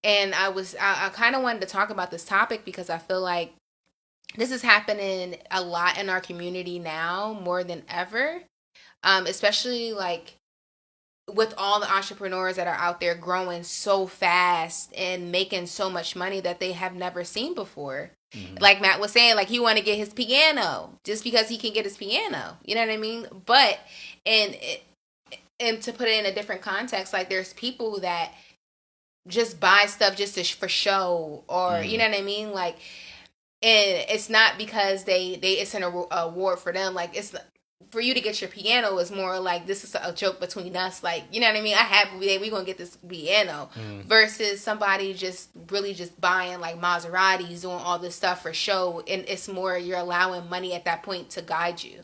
And I kind of wanted to talk about this topic because I feel like this is happening a lot in our community now, more than ever, especially like with all the entrepreneurs that are out there growing so fast and making so much money that they have never seen before. Mm-hmm. Like Matt was saying, like he want to get his piano just because he can get his piano. You know what I mean? But and to put it in a different context, like there's people that just buy stuff just for show, or you know what I mean? Like, and it's not because they it's an award for them. Like for you to get your piano is more like this is a joke between us, like, you know what I mean? I have we gonna get this piano versus somebody just really just buying like Maseratis, doing all this stuff for show, and it's more you're allowing money at that point to guide you.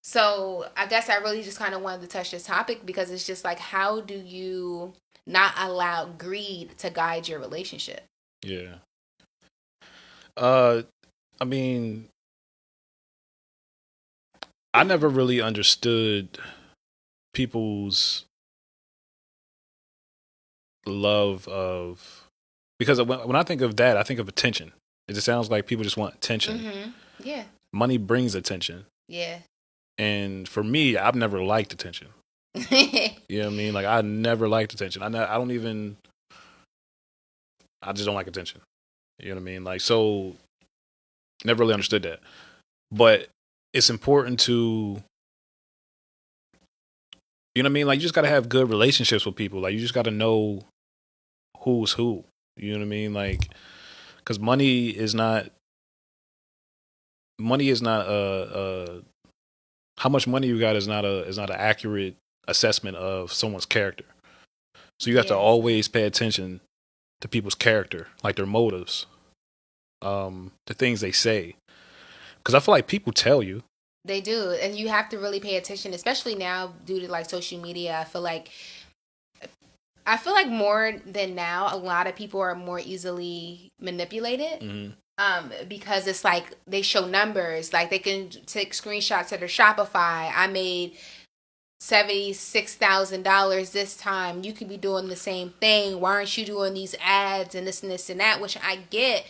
So I guess I really just kind of wanted to touch this topic because it's just like, how do you not allow greed to guide your relationship? Yeah. I mean, I never really understood people's love of, because when I think of that, I think of attention. It just sounds like people just want attention. Yeah. Money brings attention. Yeah. And for me, I've never liked attention. You know what I mean? Like, I never liked attention. I just don't like attention. You know what I mean? Like, so never really understood that. But it's important to, you know what I mean? Like, you just got to have good relationships with people. Like, you just got to know who's who. You know what I mean? Like, because money is not how much money you got is not an accurate assessment of someone's character. So you have to always pay attention to people's character, like their motives, the things they say. Because I feel like people tell you. They do, and you have to really pay attention, especially now due to like social media. I feel like more than now, a lot of people are more easily manipulated. Because it's like they show numbers, like they can take screenshots of their Shopify. I made $76,000 this time. You could be doing the same thing. Why aren't you doing these ads and this and this and that? Which I get.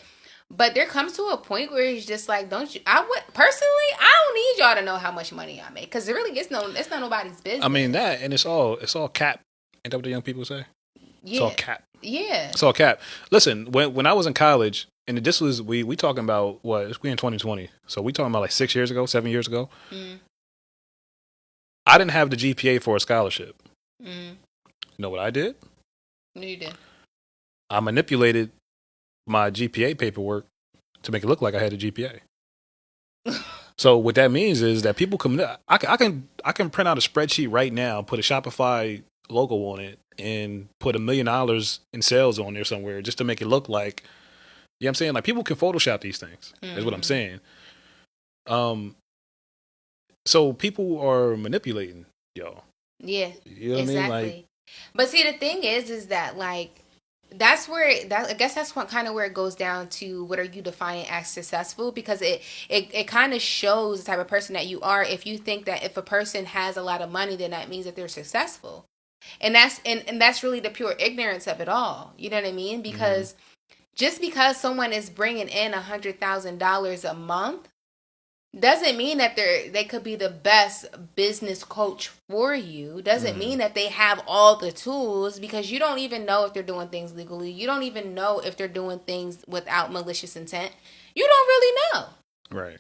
But there comes to a point where it's just like, personally, I don't need y'all to know how much money I make, because it really it's not nobody's business. I mean that, and it's all cap. Ain't that what the young people say? Yeah. It's all cap. Yeah. It's all cap. Listen, when I was in college, and this was we talking about what, we in 2020, so we talking about like 7 years ago. I didn't have the GPA for a scholarship. You know what I did? What you did? I manipulated my GPA paperwork to make it look like I had a GPA. So what that means is that people come. I can print out a spreadsheet right now, put a Shopify logo on it, and put $1 million in sales on there somewhere just to make it look like. You know what I'm saying? Like, people can Photoshop these things. Is what I'm saying. So people are manipulating y'all. Yeah. You know what I mean? Like, but see, the thing is that like, that's where I guess that's what kind of where it goes down to, what are you defining as successful? Because it kind of shows the type of person that you are. If you think that if a person has a lot of money, then that means that they're successful, and that's really the pure ignorance of it all. You know what I mean? Because just because someone is bringing in $100,000 a month doesn't mean that they could be the best business coach for you. Doesn't mean that they have all the tools, because you don't even know if they're doing things legally. You don't even know if they're doing things without malicious intent. You don't really know. Right.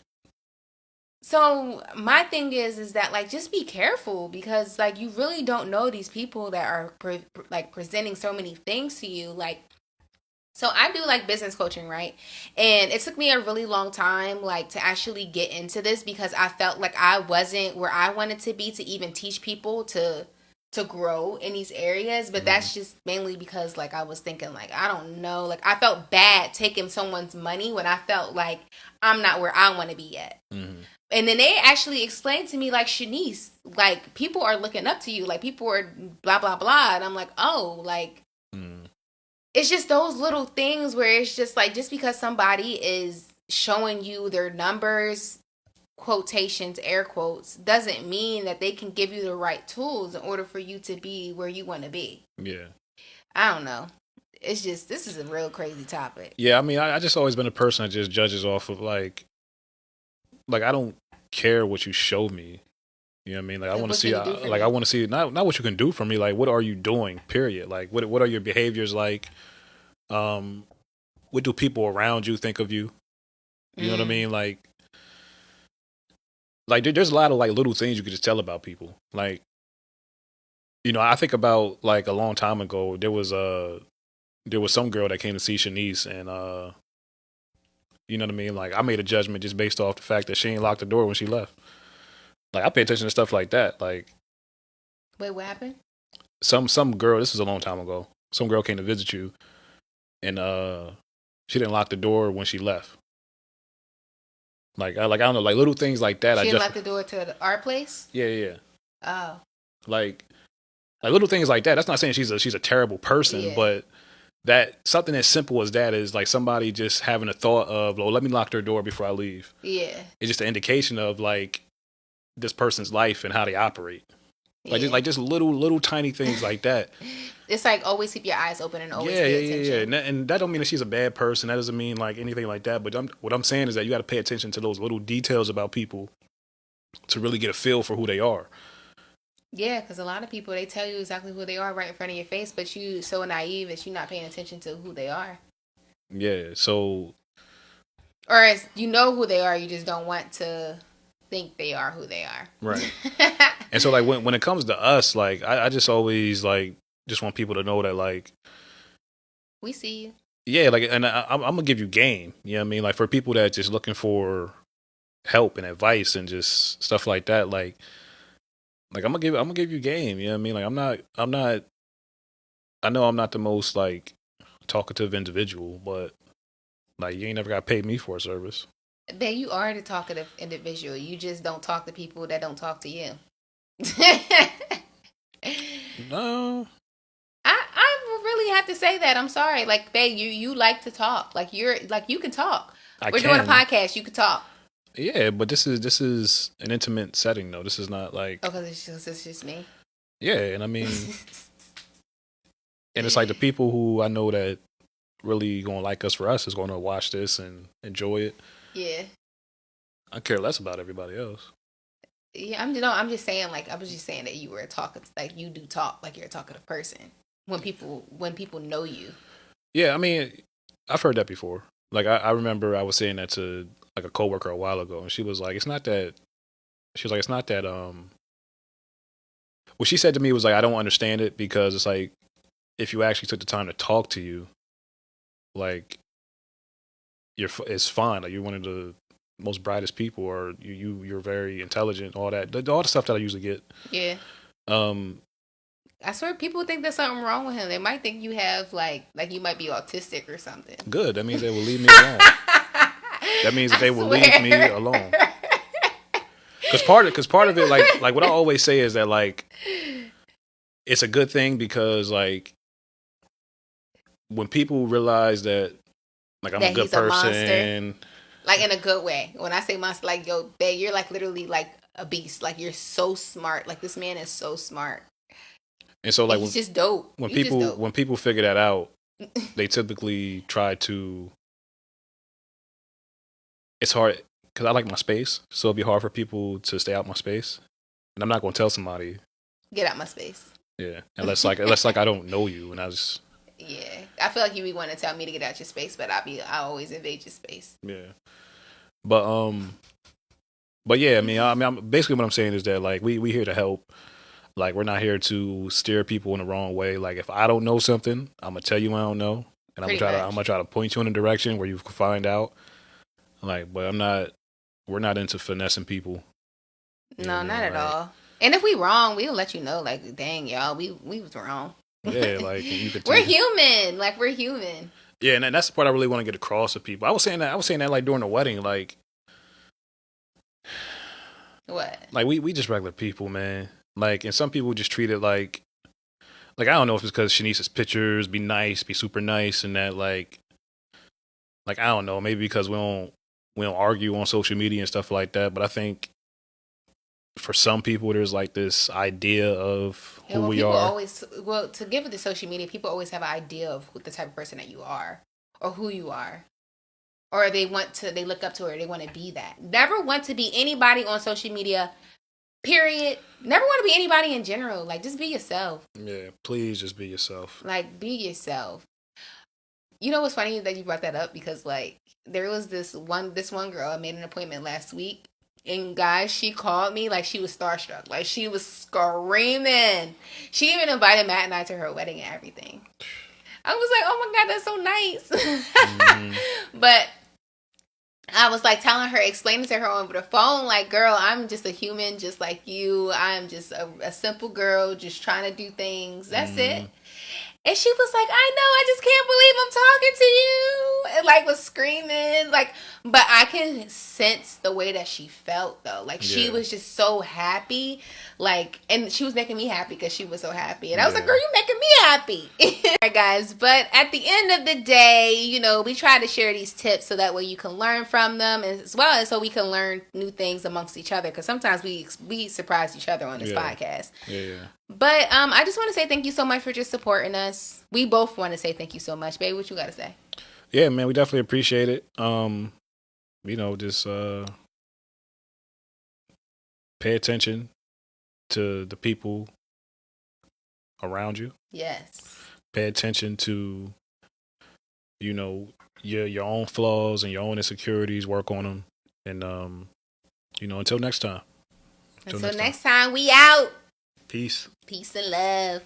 So my thing is that like, just be careful, because like, you really don't know these people that are presenting so many things to you. Like, so I do like business coaching, right? And it took me a really long time like to actually get into this, because I felt like I wasn't where I wanted to be to even teach people to grow in these areas. But that's just mainly because like I was thinking like, I don't know, like I felt bad taking someone's money when I felt like I'm not where I want to be yet. And then they actually explained to me like, Shanice, like people are looking up to you, like people are blah blah blah, and I'm like, oh, like it's just those little things where it's just like, just because somebody is showing you their numbers, quotations, air quotes, doesn't mean that they can give you the right tools in order for you to be where you want to be. Yeah. I don't know. It's just, this is a real crazy topic. Yeah, I mean, I just always been a person that just judges off of like I don't care what you show me. You know what I mean? Like, I want to see, I want to see not what you can do for me. Like, what are you doing? Period. Like, what are your behaviors like? What do people around you think of you? You know what I mean? Like there's a lot of like little things you could just tell about people. Like, you know, I think about like a long time ago, there was some girl that came to see Shanice, and you know what I mean? Like, I made a judgment just based off the fact that she ain't locked the door when she left. Like I pay attention to stuff like that. Like Wait, what happened? some girl. This was a long time ago. Some girl came to visit you, and she didn't lock the door when she left. Like I don't know, like little things like that. She didn't lock the door to our place. Yeah. Oh. Like little things like that. That's not saying she's a terrible person, but that something as simple as that is like somebody just having a thought of, oh, let me lock their door before I leave. Yeah. It's just an indication of like this person's life and how they operate. Like just little tiny things like that. It's like always keep your eyes open and always pay attention. Yeah. And that don't mean that she's a bad person. That doesn't mean like anything like that. But what I'm saying is that you got to pay attention to those little details about people to really get a feel for who they are. Yeah, because a lot of people, they tell you exactly who they are right in front of your face, but you so naive that you're not paying attention to who they are. Yeah, so... Or as you know who they are, you just don't want to think they are who they are. Right. And so, like, when it comes to us, like, I just always, like, just want people to know that, like... We see you. Yeah, like, and I'm going to give you game, you know what I mean? Like, for people that just looking for help and advice and just stuff like that, like I'm gonna give you game. You know what I mean? Like I know I'm not the most like talkative individual, but like you ain't never got to pay me for a service. Babe, you are the talkative individual. You just don't talk to people that don't talk to you. No. I really have to say that. I'm sorry. Like, babe, you like to talk. Like you can talk. We're doing a podcast. You can talk. Yeah, but this is an intimate setting, though. This is not like... Oh, because it's just me? Yeah, and I mean... and it's like the people who I know that really going to like us for us is going to watch this and enjoy it. Yeah. I care less about everybody else. Yeah, I'm just saying, like, I was just saying that you were a talkative, like, you do talk, like you're a talkative person. When people know you. Yeah, I mean, I've heard that before. Like, I remember I was saying that to... like a coworker a while ago, and she was like, it's not that what she said to me was like, I don't understand it, because it's like, if you actually took the time to talk to you, like, it's fine. Like, you're one of the most brightest people, or you're very intelligent, all the stuff that I usually get. Yeah. I swear people think there's something wrong with him. They might think you have like you might be autistic or something. Good. That means they will leave me alone. That means that they will leave me alone. Because part of it, like what I always say is that like it's a good thing, because like when people realize that like I'm a good person, like in a good way. When I say monster, like yo, babe, you're like literally like a beast. Like you're so smart. Like this man is so smart. And so like he's just dope. When people figure that out, they typically try to. It's hard because I like my space, so it'd be hard for people to stay out my space, and I'm not going to tell somebody get out my space. Yeah, unless I don't know you, and I just. Yeah, I feel like you would want to tell me to get out your space, but I always invade your space. Yeah, but yeah, I mean, I'm basically what I'm saying is that like we here to help. Like, we're not here to steer people in the wrong way. Like, if I don't know something, I'm gonna tell you I don't know, and I'm gonna try to point you in a direction where you can find out. Like, but we're not into finessing people. No, not at all. And if we wrong, we'll let you know. Like, dang, y'all, we was wrong. Yeah, like you could. We're human. Like, we're human. Yeah, and that's the part I really want to get across to people. I was saying that like during the wedding, like. What? Like we just regular people, man. Like, and some people just treat it like I don't know if it's because Shanice's pictures be nice, be super nice, and that like I don't know, maybe because we don't argue on social media and stuff like that. But I think for some people, there's like this idea of who we are. To give it to social media, people always have an idea of who the type of person that you are or who you are. Or they look up to, or they want to be that. Never want to be anybody on social media. Period. Never want to be anybody in general. Like, just be yourself. Yeah, please just be yourself. Like, be yourself. You know what's funny that you brought that up? Because, like, there was this one girl, I made an appointment last week. And, guys, she called me like she was starstruck. Like, she was screaming. She even invited Matt and I to her wedding and everything. I was like, oh, my God, that's so nice. Mm-hmm. But I was like telling her, explaining to her over the phone, like, girl, I'm just a human just like you. I'm just a simple girl just trying to do things. That's it. And she was like, I know, I just can't believe I'm talking to you. And like was screaming. Like, but I can sense the way that she felt though. Like she was just so happy. Like, and she was making me happy because she was so happy. And I was like, girl, you making me happy. All right, guys. But at the end of the day, you know, we try to share these tips so that way you can learn from them, as well as so we can learn new things amongst each other. Because sometimes we surprise each other on this podcast. Yeah. But I just want to say thank you so much for just supporting us. We both want to say thank you so much, babe. What you got to say? Yeah, man, we definitely appreciate it. You know, just pay attention to the people around you. Yes. Pay attention to, you know, your own flaws and your own insecurities. Work on them, and you know, until next time. Until next time, we out. Peace. Peace and love.